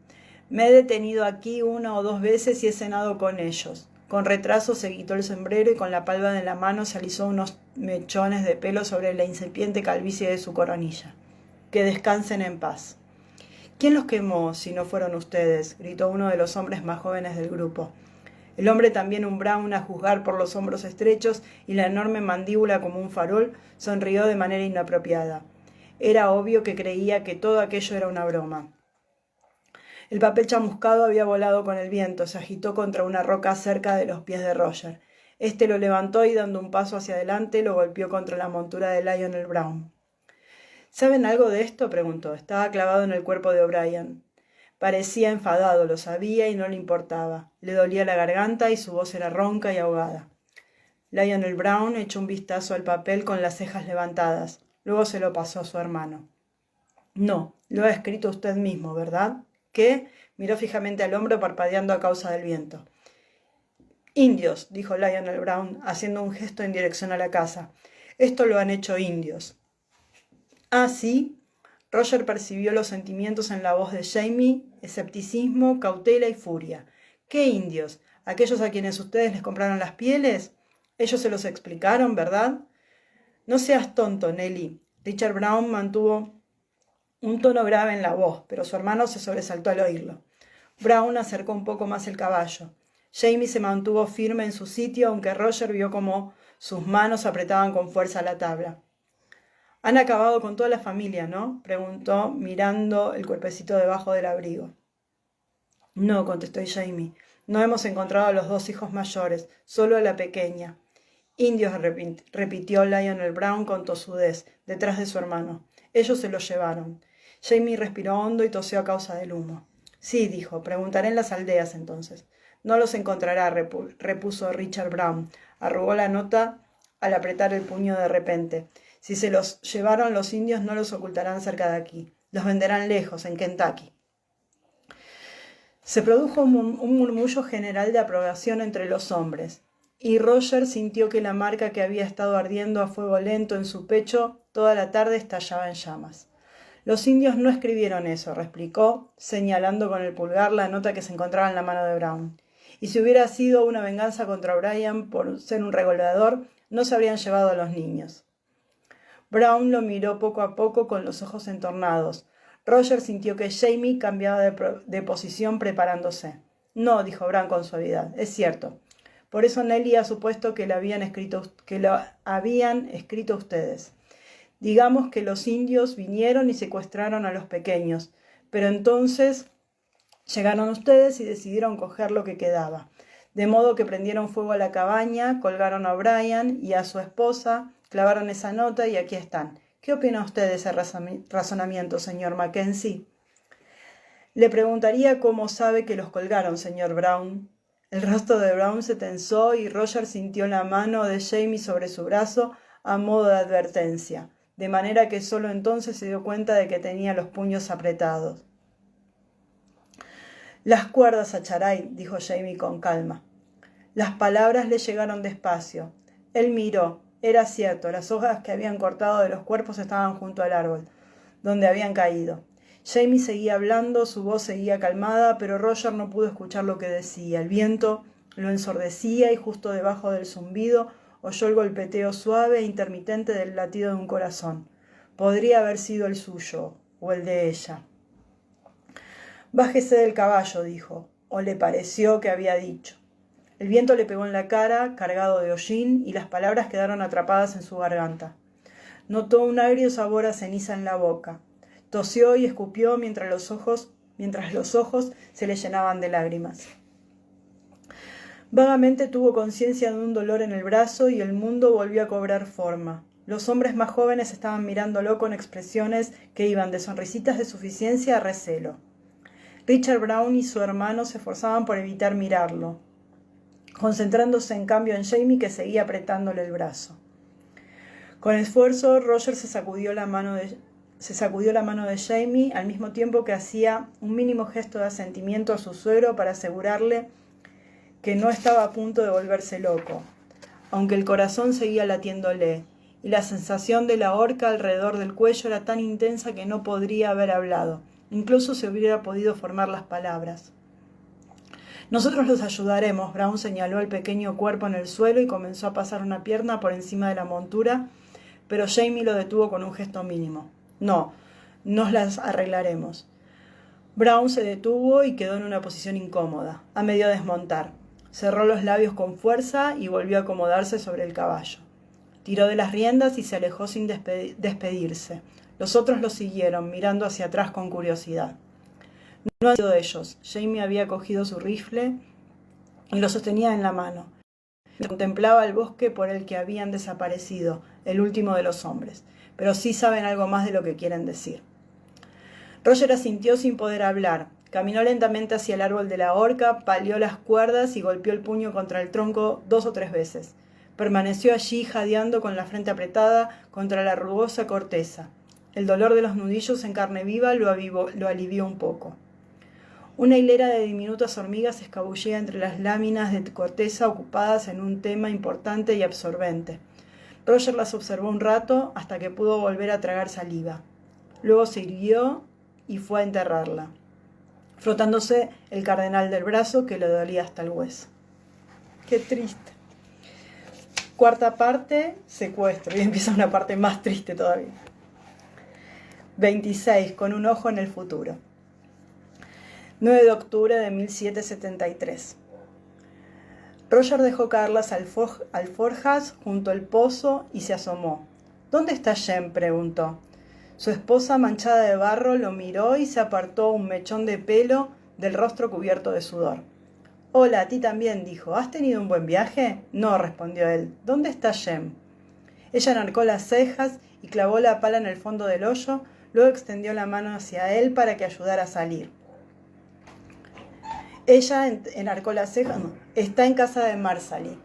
Me he detenido aquí 1 o 2 veces y he cenado con ellos». Con retraso se quitó el sombrero y con la palma de la mano se alisó unos mechones de pelo sobre la incipiente calvicie de su coronilla. «Que descansen en paz». «¿Quién los quemó si no fueron ustedes?», gritó uno de los hombres más jóvenes del grupo. El hombre, también un Brown, a juzgar por los hombros estrechos y la enorme mandíbula como un farol, sonrió de manera inapropiada. Era obvio que creía que todo aquello era una broma. El papel chamuscado había volado con el viento, se agitó contra una roca cerca de los pies de Roger. Este lo levantó y, dando un paso hacia adelante, lo golpeó contra la montura de Lionel Brown. «¿Saben algo de esto?», preguntó. Estaba clavado en el cuerpo de O'Brien. Parecía enfadado, lo sabía y no le importaba. Le dolía la garganta y su voz era ronca y ahogada. Lionel Brown echó un vistazo al papel con las cejas levantadas. Luego se lo pasó a su hermano. No, lo ha escrito usted mismo, ¿verdad? ¿Qué? Miró fijamente al hombre parpadeando a causa del viento. Indios, dijo Lionel Brown, haciendo un gesto en dirección a la casa. Esto lo han hecho indios. Ah, sí. Roger percibió los sentimientos en la voz de Jamie, escepticismo, cautela y furia. ¿Qué indios? ¿Aquellos a quienes ustedes les compraron las pieles? Ellos se los explicaron, ¿verdad? No seas tonto, Nelly. Richard Brown mantuvo un tono grave en la voz, pero su hermano se sobresaltó al oírlo. Brown acercó un poco más el caballo. Jamie se mantuvo firme en su sitio, aunque Roger vio cómo sus manos apretaban con fuerza la tabla. «Han acabado con toda la familia, ¿no?», preguntó, mirando el cuerpecito debajo del abrigo. «No», contestó Jamie. «No hemos encontrado a los 2 hijos mayores, solo a la pequeña». «Indios», repitió Lionel Brown con tosudez, detrás de su hermano. «Ellos se los llevaron». Jamie respiró hondo y tosió a causa del humo. «Sí», dijo, «preguntaré en las aldeas entonces». «No los encontrará», repuso Richard Brown. Arrugó la nota al apretar el puño de repente. «Si se los llevaron los indios, no los ocultarán cerca de aquí. Los venderán lejos, en Kentucky». Se produjo un murmullo general de aprobación entre los hombres, y Roger sintió que la marca que había estado ardiendo a fuego lento en su pecho toda la tarde estallaba en llamas. «Los indios no escribieron eso», replicó, señalando con el pulgar la nota que se encontraba en la mano de Brown. «Y si hubiera sido una venganza contra Brian por ser un regoleador, no se habrían llevado a los niños». Brown lo miró poco a poco con los ojos entornados. Roger sintió que Jamie cambiaba de posición preparándose. «No», dijo Brown con suavidad, «es cierto. Por eso Nelly ha supuesto que lo habían escrito ustedes. Digamos que los indios vinieron y secuestraron a los pequeños, pero entonces llegaron ustedes y decidieron coger lo que quedaba. De modo que prendieron fuego a la cabaña, colgaron a Brian y a su esposa, clavaron esa nota y aquí están. ¿Qué opina usted de ese razonamiento, señor Mackenzie?» «Le preguntaría cómo sabe que los colgaron, señor Brown». El rostro de Brown se tensó y Roger sintió la mano de Jamie sobre su brazo a modo de advertencia, de manera que solo entonces se dio cuenta de que tenía los puños apretados. «Las cuerdas, Acharay», dijo Jamie con calma. Las palabras le llegaron despacio. Él miró. Era cierto, las hojas que habían cortado de los cuerpos estaban junto al árbol, donde habían caído. Jamie seguía hablando, su voz seguía calmada, pero Roger no pudo escuchar lo que decía. El viento lo ensordecía y justo debajo del zumbido oyó el golpeteo suave e intermitente del latido de un corazón. Podría haber sido el suyo o el de ella. «Bájese del caballo», dijo, o le pareció que había dicho. El viento le pegó en la cara, cargado de hollín, y las palabras quedaron atrapadas en su garganta. Notó un agrio sabor a ceniza en la boca. Tosió y escupió mientras los ojos se le llenaban de lágrimas. Vagamente tuvo conciencia de un dolor en el brazo y el mundo volvió a cobrar forma. Los hombres más jóvenes estaban mirándolo con expresiones que iban de sonrisitas de suficiencia a recelo. Richard Brown y su hermano se esforzaban por evitar mirarlo, concentrándose en cambio en Jamie, que seguía apretándole el brazo. Con esfuerzo, Roger se sacudió la mano de Jamie, al mismo tiempo que hacía un mínimo gesto de asentimiento a su suegro para asegurarle que no estaba a punto de volverse loco, aunque el corazón seguía latiéndole, y la sensación de la horca alrededor del cuello era tan intensa que no podría haber hablado, incluso se hubiera podido formar las palabras. «Nosotros los ayudaremos», Brown señaló el pequeño cuerpo en el suelo y comenzó a pasar una pierna por encima de la montura, pero Jamie lo detuvo con un gesto mínimo. «No, nos las arreglaremos». Brown se detuvo y quedó en una posición incómoda, a medio desmontar. Cerró los labios con fuerza y volvió a acomodarse sobre el caballo. Tiró de las riendas y se alejó sin despedirse. Los otros lo siguieron, mirando hacia atrás con curiosidad. No han sido ellos. Jamie había cogido su rifle y lo sostenía en la mano. Contemplaba el bosque por el que habían desaparecido, el último de los hombres. Pero sí saben algo más de lo que quieren decir. Roger asintió sin poder hablar. Caminó lentamente hacia el árbol de la horca, palió las cuerdas y golpeó el puño contra el tronco 2 o 3 veces. Permaneció allí jadeando con la frente apretada contra la rugosa corteza. El dolor de los nudillos en carne viva lo alivió un poco. Una hilera de diminutas hormigas se escabullía entre las láminas de corteza ocupadas en un tema importante y absorbente. Roger las observó un rato hasta que pudo volver a tragar saliva. Luego se irguió y fue a enterrarla, frotándose el cardenal del brazo que le dolía hasta el hueso. Qué triste. Cuarta parte, secuestro. Y empieza una parte más triste todavía. 26. Con un ojo en el futuro. 9 de octubre de 1773. Roger dejó caer las alforjas junto al pozo y se asomó. ¿Dónde está Jem?, preguntó. Su esposa, manchada de barro, lo miró y se apartó un mechón de pelo del rostro cubierto de sudor. «Hola, a ti también», dijo. «¿Has tenido un buen viaje?» «No», respondió él. «¿Dónde está Jem?». Ella enarcó las cejas y clavó la pala en el fondo del hoyo, luego extendió la mano hacia él para que ayudara a salir. Ella enarcó las cejas. «No, está en casa de Marsali.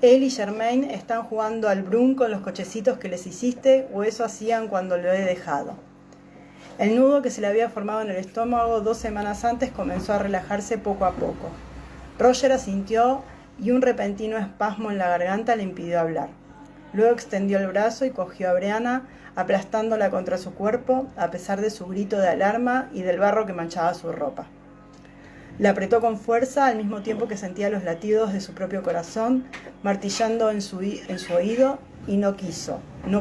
Él y Germaine están jugando al brun con los cochecitos que les hiciste, o eso hacían cuando lo he dejado». El nudo que se le había formado en el estómago 2 semanas antes comenzó a relajarse poco a poco. Roger asintió y un repentino espasmo en la garganta le impidió hablar. Luego extendió el brazo y cogió a Brianna, aplastándola contra su cuerpo, a pesar de su grito de alarma y del barro que manchaba su ropa. La apretó con fuerza al mismo tiempo que sentía los latidos de su propio corazón martillando en su oído, y no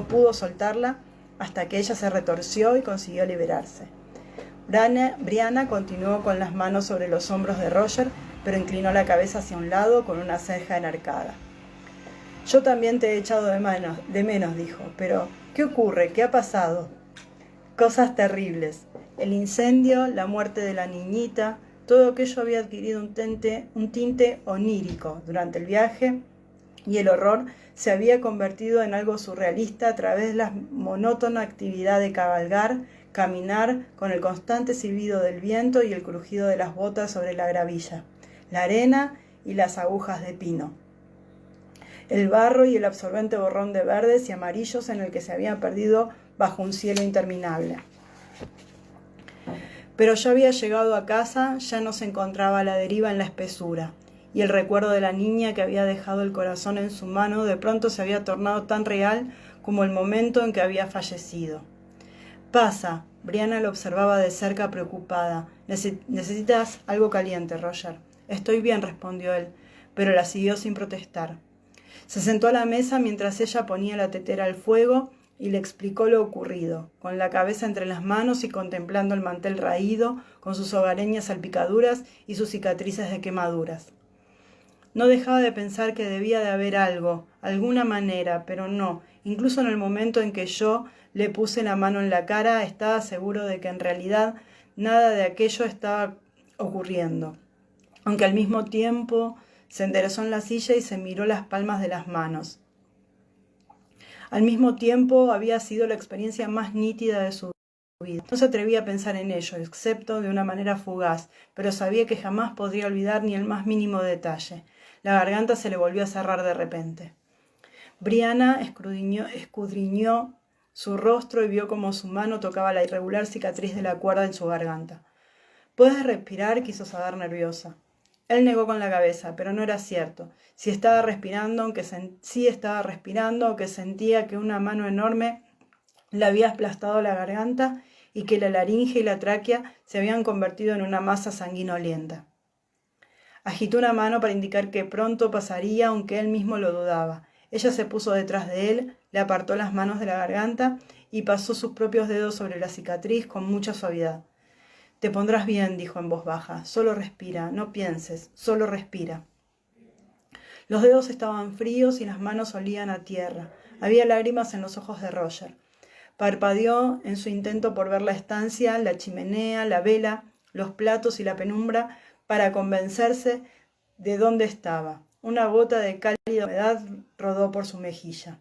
pudo soltarla hasta que ella se retorció y consiguió liberarse. Brianna continuó con las manos sobre los hombros de Roger, pero inclinó la cabeza hacia un lado con una ceja enarcada. «Yo también te he echado de menos», dijo. «Pero, ¿qué ocurre? ¿Qué ha pasado?» «Cosas terribles. El incendio, la muerte de la niñita, todo aquello había adquirido un tinte onírico durante el viaje, y el horror se había convertido en algo surrealista a través de la monótona actividad de cabalgar, caminar, con el constante silbido del viento y el crujido de las botas sobre la gravilla, la arena y las agujas de pino, el barro y el absorbente borrón de verdes y amarillos en el que se había perdido bajo un cielo interminable. Pero ya había llegado a casa, ya no se encontraba a la deriva en la espesura, y el recuerdo de la niña que había dejado el corazón en su mano de pronto se había tornado tan real como el momento en que había fallecido. «Pasa», Brianna lo observaba de cerca preocupada. «¿Necesitas algo caliente, Roger?» «Estoy bien», respondió él, pero la siguió sin protestar. Se sentó a la mesa mientras ella ponía la tetera al fuego y le explicó lo ocurrido, con la cabeza entre las manos y contemplando el mantel raído, con sus hogareñas salpicaduras y sus cicatrices de quemaduras. No dejaba de pensar que debía de haber algo, alguna manera, pero no. Incluso en el momento en que yo le puse la mano en la cara, estaba seguro de que en realidad nada de aquello estaba ocurriendo. Aunque al mismo tiempo se enderezó en la silla y se miró las palmas de las manos. Al mismo tiempo había sido la experiencia más nítida de su vida. No se atrevía a pensar en ello, excepto de una manera fugaz, pero sabía que jamás podría olvidar ni el más mínimo detalle. La garganta se le volvió a cerrar de repente. Brianna escudriñó su rostro y vio cómo su mano tocaba la irregular cicatriz de la cuerda en su garganta. «¿Puedes respirar?», quiso saber nerviosa. Él negó con la cabeza, pero no era cierto. Sí estaba respirando, aunque sentía que una mano enorme le había aplastado la garganta y que la laringe y la tráquea se habían convertido en una masa sanguinolenta. Agitó una mano para indicar que pronto pasaría, aunque él mismo lo dudaba. Ella se puso detrás de él, le apartó las manos de la garganta y pasó sus propios dedos sobre la cicatriz con mucha suavidad. «Te pondrás bien», dijo en voz baja. «Solo respira, no pienses, solo respira». Los dedos estaban fríos y las manos olían a tierra. Había lágrimas en los ojos de Roger. Parpadeó en su intento por ver la estancia, la chimenea, la vela, los platos y la penumbra para convencerse de dónde estaba. Una gota de cálida humedad rodó por su mejilla.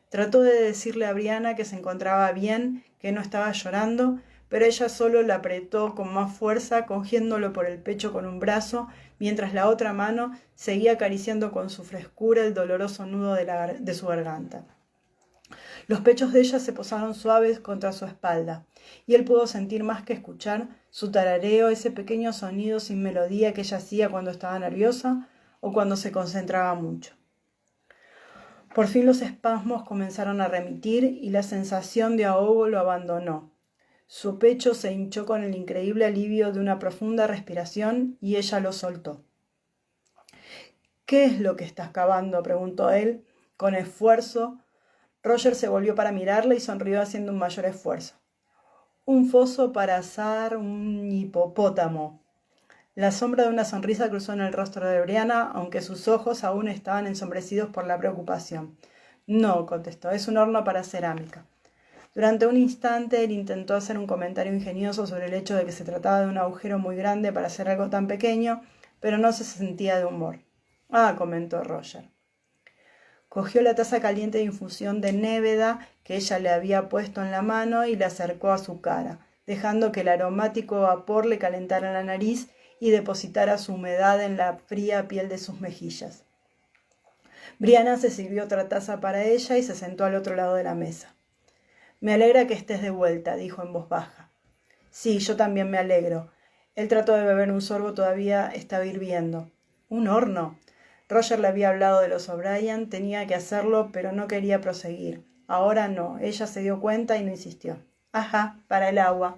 Trató de decirle a Brianna que se encontraba bien, que no estaba llorando, pero ella solo la apretó con más fuerza, cogiéndolo por el pecho con un brazo, mientras la otra mano seguía acariciando con su frescura el doloroso nudo de su garganta. Los pechos de ella se posaron suaves contra su espalda, y él pudo sentir más que escuchar su tarareo, ese pequeño sonido sin melodía que ella hacía cuando estaba nerviosa o cuando se concentraba mucho. Por fin los espasmos comenzaron a remitir y la sensación de ahogo lo abandonó. Su pecho se hinchó con el increíble alivio de una profunda respiración y ella lo soltó. «¿Qué es lo que estás cavando?», preguntó él, con esfuerzo. Roger se volvió para mirarla y sonrió haciendo un mayor esfuerzo. «Un foso para asar un hipopótamo». La sombra de una sonrisa cruzó en el rostro de Brianna, aunque sus ojos aún estaban ensombrecidos por la preocupación. «No», contestó, «es un horno para cerámica». Durante un instante él intentó hacer un comentario ingenioso sobre el hecho de que se trataba de un agujero muy grande para hacer algo tan pequeño, pero no se sentía de humor. «Ah», comentó Roger. Cogió la taza caliente de infusión de Néveda que ella le había puesto en la mano y la acercó a su cara, dejando que el aromático vapor le calentara la nariz y depositara su humedad en la fría piel de sus mejillas. Brianna se sirvió otra taza para ella y se sentó al otro lado de la mesa. «Me alegra que estés de vuelta», dijo en voz baja. «Sí, yo también me alegro». Él trató de beber un sorbo, todavía estaba hirviendo. «¿Un horno?» Roger le había hablado de los O'Brien, tenía que hacerlo, pero no quería proseguir. Ahora no, ella se dio cuenta y no insistió. «Ajá, para el agua».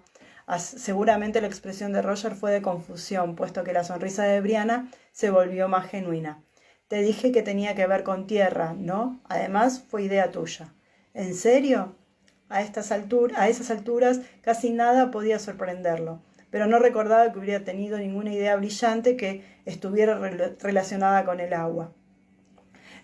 Seguramente la expresión de Roger fue de confusión, puesto que la sonrisa de Brianna se volvió más genuina. «Te dije que tenía que ver con tierra, ¿no? Además, fue idea tuya». «¿En serio?» A esas alturas casi nada podía sorprenderlo, pero no recordaba que hubiera tenido ninguna idea brillante que estuviera relacionada con el agua.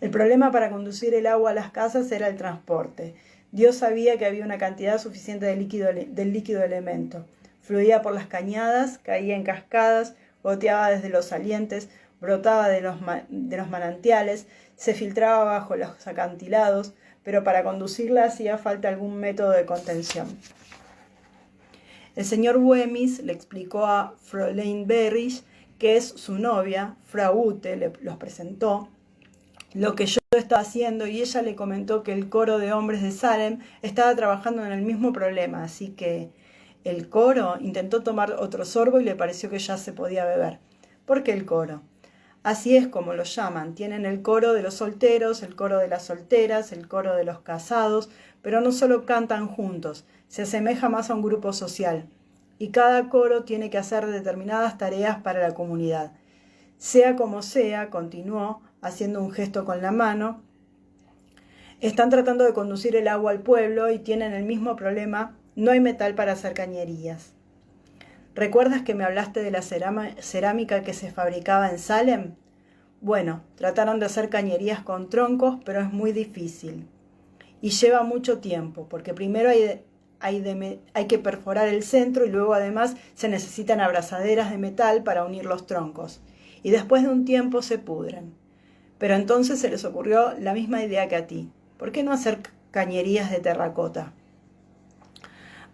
El problema para conducir el agua a las casas era el transporte. Dios sabía que había una cantidad suficiente del líquido elemento. Fluía por las cañadas, caía en cascadas, goteaba desde los salientes, brotaba de los manantiales, se filtraba bajo los acantilados, pero para conducirla hacía falta algún método de contención. El señor Wemyss le explicó a Fräulein Berrish, que es su novia, Frau Ute los presentó, lo que yo estaba haciendo, y ella le comentó que el coro de hombres de Salem estaba trabajando en el mismo problema, así que el coro intentó tomar otro sorbo y le pareció que ya se podía beber. ¿Por qué el coro? Así es como lo llaman. Tienen el coro de los solteros, el coro de las solteras, el coro de los casados, pero no solo cantan juntos, se asemeja más a un grupo social. Y cada coro tiene que hacer determinadas tareas para la comunidad. Sea como sea, continuó, haciendo un gesto con la mano, están tratando de conducir el agua al pueblo y tienen el mismo problema, no hay metal para hacer cañerías. ¿Recuerdas que me hablaste de la cerámica que se fabricaba en Salem? Bueno, trataron de hacer cañerías con troncos, pero es muy difícil. Y lleva mucho tiempo, porque primero hay que perforar el centro y luego además se necesitan abrazaderas de metal para unir los troncos. Y después de un tiempo se pudren. Pero entonces se les ocurrió la misma idea que a ti. ¿Por qué no hacer cañerías de terracota?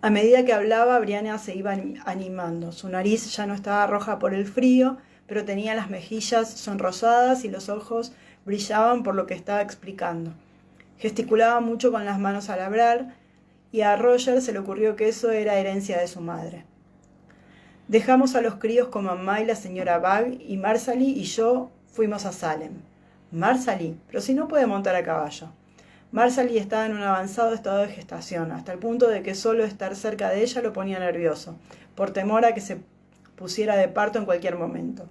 A medida que hablaba, Brianna se iba animando. Su nariz ya no estaba roja por el frío, pero tenía las mejillas sonrosadas y los ojos brillaban por lo que estaba explicando. Gesticulaba mucho con las manos al hablar, y a Roger se le ocurrió que eso era herencia de su madre. Dejamos a los críos con mamá y la señora Bagg, y Marsali y yo fuimos a Salem. «Marsali, pero si no puede montar a caballo». Marsali estaba en un avanzado estado de gestación, hasta el punto de que solo estar cerca de ella lo ponía nervioso, por temor a que se pusiera de parto en cualquier momento.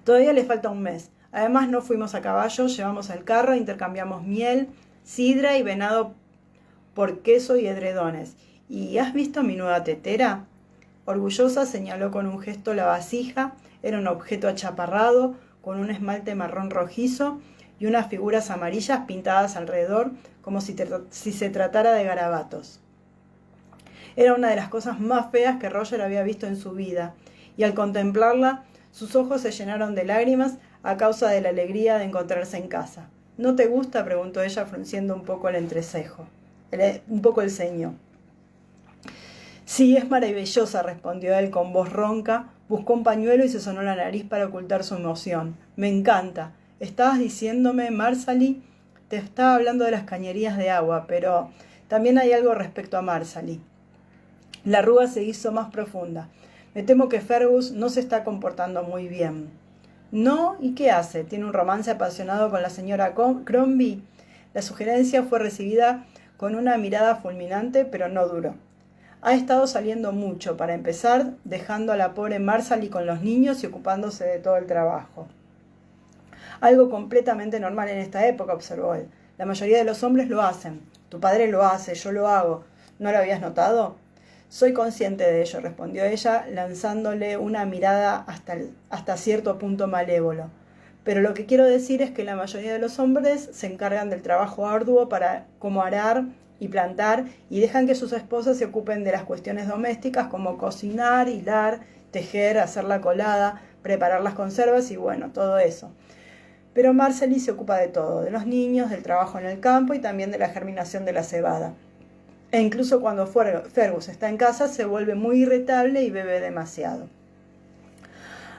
Todavía le falta un mes. Además no fuimos a caballo, llevamos el carro, intercambiamos miel, sidra y venado por queso y edredones. ¿Y has visto mi nueva tetera? Orgullosa señaló con un gesto la vasija. Era un objeto achaparrado, con un esmalte marrón rojizo y unas figuras amarillas pintadas alrededor, como si se tratara de garabatos. Era una de las cosas más feas que Roger había visto en su vida, y al contemplarla, sus ojos se llenaron de lágrimas a causa de la alegría de encontrarse en casa. ¿No te gusta?, preguntó ella, frunciendo un poco el entrecejo, un poco el ceño. Sí, es maravillosa, respondió él con voz ronca, buscó un pañuelo y se sonó la nariz para ocultar su emoción. Me encanta. Estabas diciéndome, Marsali, te estaba hablando de las cañerías de agua, pero también hay algo respecto a Marsali. La arruga se hizo más profunda. Me temo que Fergus no se está comportando muy bien. ¿No? ¿Y qué hace? ¿Tiene un romance apasionado con la señora Crombie? La sugerencia fue recibida con una mirada fulminante, pero no duró. Ha estado saliendo mucho, para empezar, dejando a la pobre Marsali con los niños y ocupándose de todo el trabajo. Algo completamente normal en esta época, observó él. La mayoría de los hombres lo hacen. Tu padre lo hace, yo lo hago. ¿No lo habías notado? Soy consciente de ello, respondió ella, lanzándole una mirada hasta cierto punto malévolo. Pero lo que quiero decir es que la mayoría de los hombres se encargan del trabajo arduo como arar y plantar y dejan que sus esposas se ocupen de las cuestiones domésticas como cocinar, hilar, tejer, hacer la colada, preparar las conservas y bueno, todo eso. Pero Marsali se ocupa de todo, de los niños, del trabajo en el campo y también de la germinación de la cebada. E incluso cuando Fergus está en casa se vuelve muy irritable y bebe demasiado.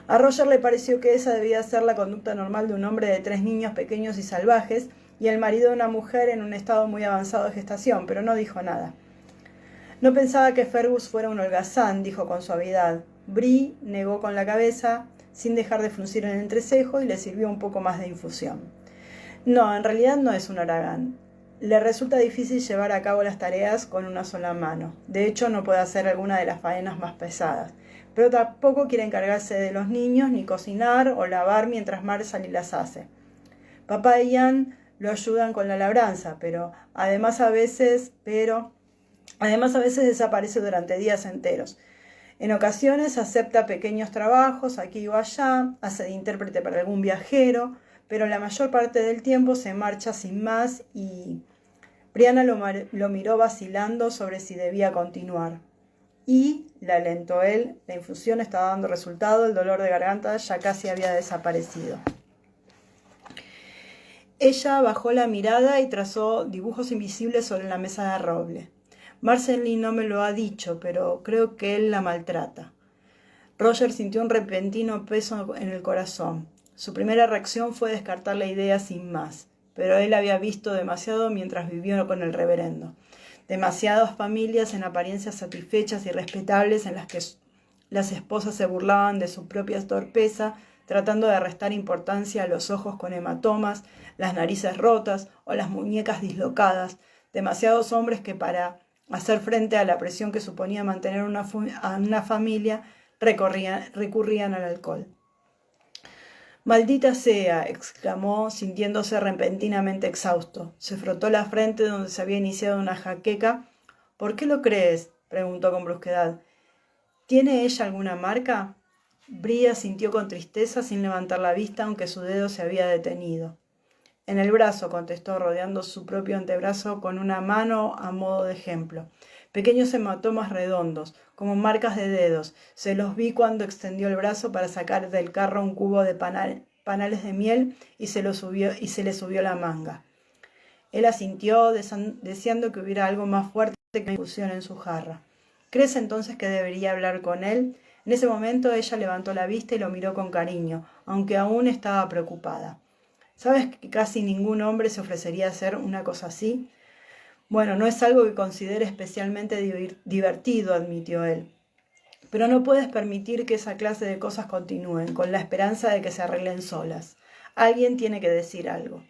A Roger le pareció que esa debía ser la conducta normal de un hombre de 3 niños pequeños y salvajes y el marido de una mujer en un estado muy avanzado de gestación, pero no dijo nada. No pensaba que Fergus fuera un holgazán, dijo con suavidad. Bree negó con la cabeza, sin dejar de fruncir el entrecejo, y le sirvió un poco más de infusión. No, en realidad no es un haragán. Le resulta difícil llevar a cabo las tareas con una sola mano. De hecho, no puede hacer alguna de las faenas más pesadas. Pero tampoco quiere encargarse de los niños, ni cocinar o lavar mientras Marsali las hace. Papá y Ian lo ayudan con la labranza, pero además a veces desaparece durante días enteros. En ocasiones acepta pequeños trabajos aquí o allá, hace de intérprete para algún viajero, pero la mayor parte del tiempo se marcha sin más y Brianna lo miró vacilando sobre si debía continuar. Y, le alentó él, la infusión estaba dando resultado, el dolor de garganta ya casi había desaparecido. Ella bajó la mirada y trazó dibujos invisibles sobre la mesa de roble. Marsali no me lo ha dicho, pero creo que él la maltrata. Roger sintió un repentino peso en el corazón. Su primera reacción fue descartar la idea sin más, pero él había visto demasiado mientras vivió con el reverendo. Demasiadas familias en apariencia satisfechas y respetables en las que las esposas se burlaban de su propia torpeza, tratando de restar importancia a los ojos con hematomas, las narices rotas o las muñecas dislocadas. Demasiados hombres que para hacer frente a la presión que suponía mantener a una familia recurrían al alcohol. «Maldita sea», exclamó, sintiéndose repentinamente exhausto. Se frotó la frente donde se había iniciado una jaqueca. «¿Por qué lo crees?», preguntó con brusquedad. «¿Tiene ella alguna marca?». Bree sintió con tristeza sin levantar la vista, aunque su dedo se había detenido. «En el brazo», contestó, rodeando su propio antebrazo con una mano a modo de ejemplo. «Pequeños hematomas redondos, como marcas de dedos. Se los vi cuando extendió el brazo para sacar del carro un cubo de panales de miel y se le subió la manga». Él asintió, deseando que hubiera algo más fuerte que una infusión en su jarra. «¿Crees entonces que debería hablar con él?». En ese momento ella levantó la vista y lo miró con cariño, aunque aún estaba preocupada. «¿Sabes que casi ningún hombre se ofrecería a hacer una cosa así?». «Bueno, no es algo que considere especialmente divertido», admitió él. «Pero no puedes permitir que esa clase de cosas continúen, con la esperanza de que se arreglen solas. Alguien tiene que decir algo».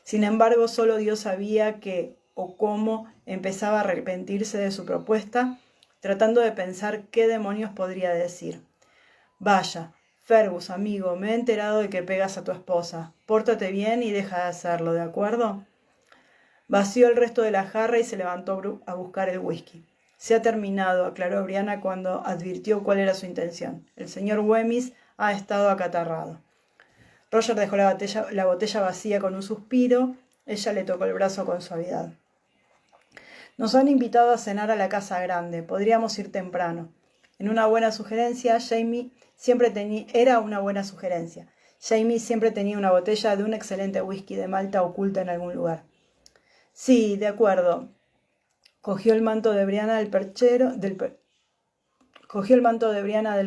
Sin embargo, solo Dios sabía qué o cómo empezaba a arrepentirse de su propuesta, tratando de pensar qué demonios podría decir. «Vaya, Fergus, amigo, me he enterado de que pegas a tu esposa. Pórtate bien y deja de hacerlo, ¿de acuerdo?». Vació el resto de la jarra y se levantó a buscar el whisky. «Se ha terminado», aclaró Brianna cuando advirtió cuál era su intención. «El señor Wemyss ha estado acatarrado». Roger dejó la botella vacía con un suspiro. Ella le tocó el brazo con suavidad. «Nos han invitado a cenar a la casa grande. Podríamos ir temprano». Era una buena sugerencia. Jamie siempre tenía una botella de un excelente whisky de Malta oculta en algún lugar. «Sí, de acuerdo. Cogió el manto de Brianna del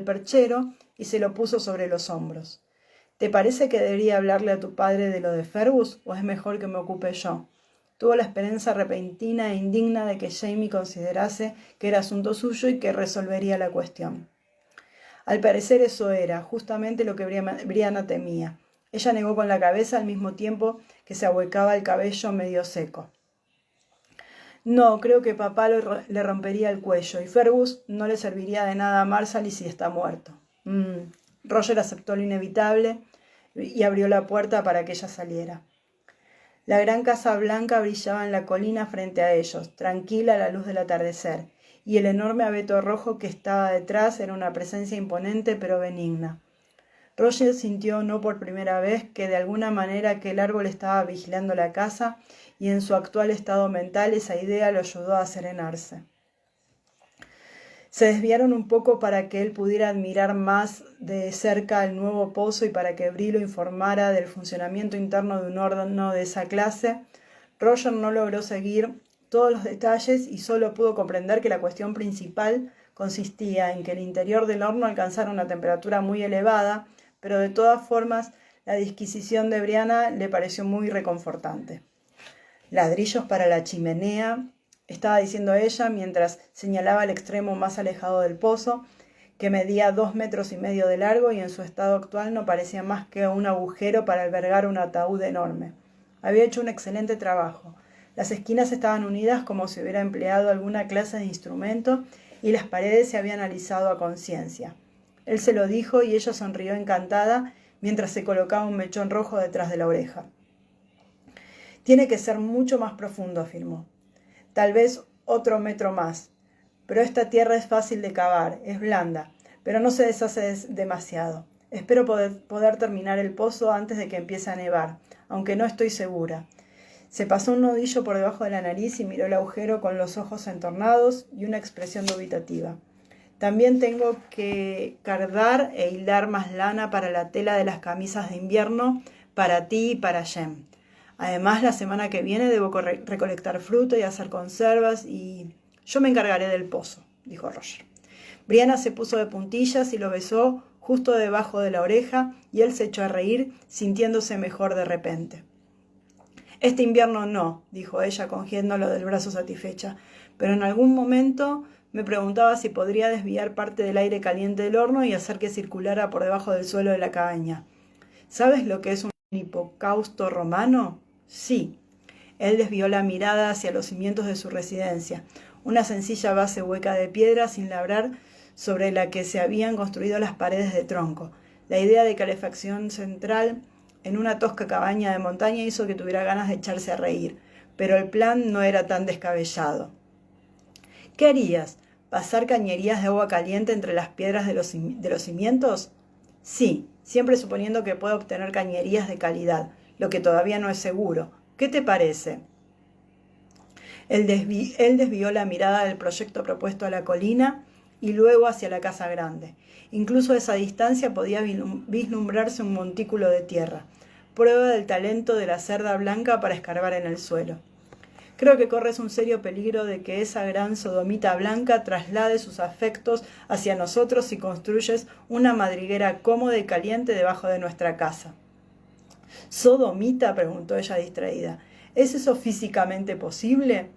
perchero y se lo puso sobre los hombros. ¿Te parece que debería hablarle a tu padre de lo de Fergus o es mejor que me ocupe yo? Tuvo la esperanza repentina e indigna de que Jamie considerase que era asunto suyo y que resolvería la cuestión. Al parecer eso era justamente lo que Brianna temía. Ella negó con la cabeza al mismo tiempo que se ahuecaba el cabello medio seco. No, creo que papá le rompería el cuello y Fergus no le serviría de nada a Marshall si está muerto. Roger aceptó lo inevitable y abrió la puerta para que ella saliera. La gran casa blanca brillaba en la colina frente a ellos, tranquila a la luz del atardecer, y el enorme abeto rojo que estaba detrás era una presencia imponente pero benigna. Roger sintió no por primera vez que de alguna manera aquel árbol estaba vigilando la casa y en su actual estado mental esa idea lo ayudó a serenarse. Se desviaron un poco para que él pudiera admirar más de cerca el nuevo pozo y para que Bree lo informara del funcionamiento interno de un horno de esa clase. Roger no logró seguir todos los detalles y solo pudo comprender que la cuestión principal consistía en que el interior del horno alcanzara una temperatura muy elevada, pero de todas formas la disquisición de Brianna le pareció muy reconfortante. Ladrillos para la chimenea, estaba diciendo ella mientras señalaba el extremo más alejado del pozo, que medía 2,5 metros de largo y en su estado actual no parecía más que un agujero para albergar un ataúd enorme. Había hecho un excelente trabajo. Las esquinas estaban unidas como si hubiera empleado alguna clase de instrumento y las paredes se habían alisado a conciencia. Él se lo dijo y ella sonrió encantada mientras se colocaba un mechón rojo detrás de la oreja. Tiene que ser mucho más profundo, afirmó. Tal vez otro metro más. Pero esta tierra es fácil de cavar, es blanda, pero no se deshace demasiado. Espero poder terminar el pozo antes de que empiece a nevar, aunque no estoy segura. Se pasó un nudillo por debajo de la nariz y miró el agujero con los ojos entornados y una expresión dubitativa. También tengo que cardar e hilar más lana para la tela de las camisas de invierno para ti y para Jem. Además, la semana que viene debo recolectar fruta y hacer conservas y yo me encargaré del pozo, dijo Roger. Brianna se puso de puntillas y lo besó justo debajo de la oreja y él se echó a reír, sintiéndose mejor de repente. Este invierno no, dijo ella, cogiéndolo del brazo satisfecha, pero en algún momento me preguntaba si podría desviar parte del aire caliente del horno y hacer que circulara por debajo del suelo de la cabaña. ¿Sabes lo que es un hipocausto romano? Sí. Él desvió la mirada hacia los cimientos de su residencia, una sencilla base hueca de piedra sin labrar sobre la que se habían construido las paredes de tronco. La idea de calefacción central en una tosca cabaña de montaña hizo que tuviera ganas de echarse a reír, pero el plan no era tan descabellado. ¿Qué harías? ¿Pasar cañerías de agua caliente entre las piedras de los cimientos? Sí, siempre suponiendo que pueda obtener cañerías de calidad, lo que todavía no es seguro. ¿Qué te parece? Él desvió la mirada del proyecto propuesto a la colina y luego hacia la casa grande. Incluso a esa distancia podía vislumbrarse un montículo de tierra, prueba del talento de la cerda blanca para escarbar en el suelo. Creo que corres un serio peligro de que esa gran sodomita blanca traslade sus afectos hacia nosotros si construyes una madriguera cómoda y caliente debajo de nuestra casa. ¿Sodomita?, preguntó ella distraída. ¿Es eso físicamente posible?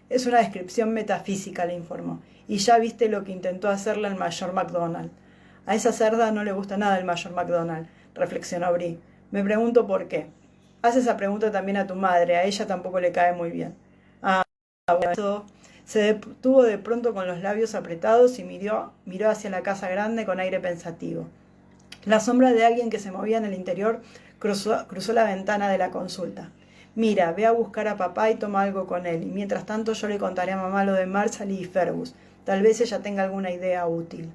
Es una descripción metafísica, le informó. Y ya viste lo que intentó hacerle el mayor MacDonald. A esa cerda no le gusta nada el mayor MacDonald, reflexionó Bree. Me pregunto por qué. Haz esa pregunta también a tu madre, a ella tampoco le cae muy bien. Bueno, se detuvo de pronto con los labios apretados y miró hacia la casa grande con aire pensativo. La sombra de alguien que se movía en el interior cruzó la ventana de la consulta. Mira, ve a buscar a papá y toma algo con él, y mientras tanto yo le contaré a mamá lo de Marshall y Fergus. Tal vez ella tenga alguna idea útil.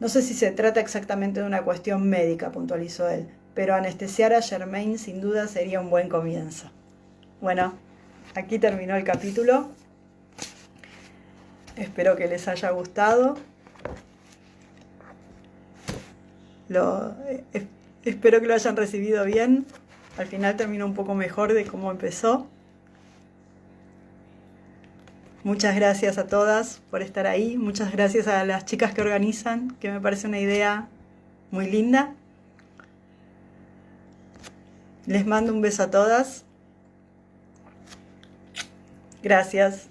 No sé si se trata exactamente de una cuestión médica, puntualizó él, pero anestesiar a Germaine sin duda sería un buen comienzo. Bueno, aquí terminó el capítulo. Espero que les haya gustado. Espero que lo hayan recibido bien. Al final terminó un poco mejor de cómo empezó. Muchas gracias a todas por estar ahí. Muchas gracias a las chicas que organizan, que me parece una idea muy linda. Les mando un beso a todas. Gracias.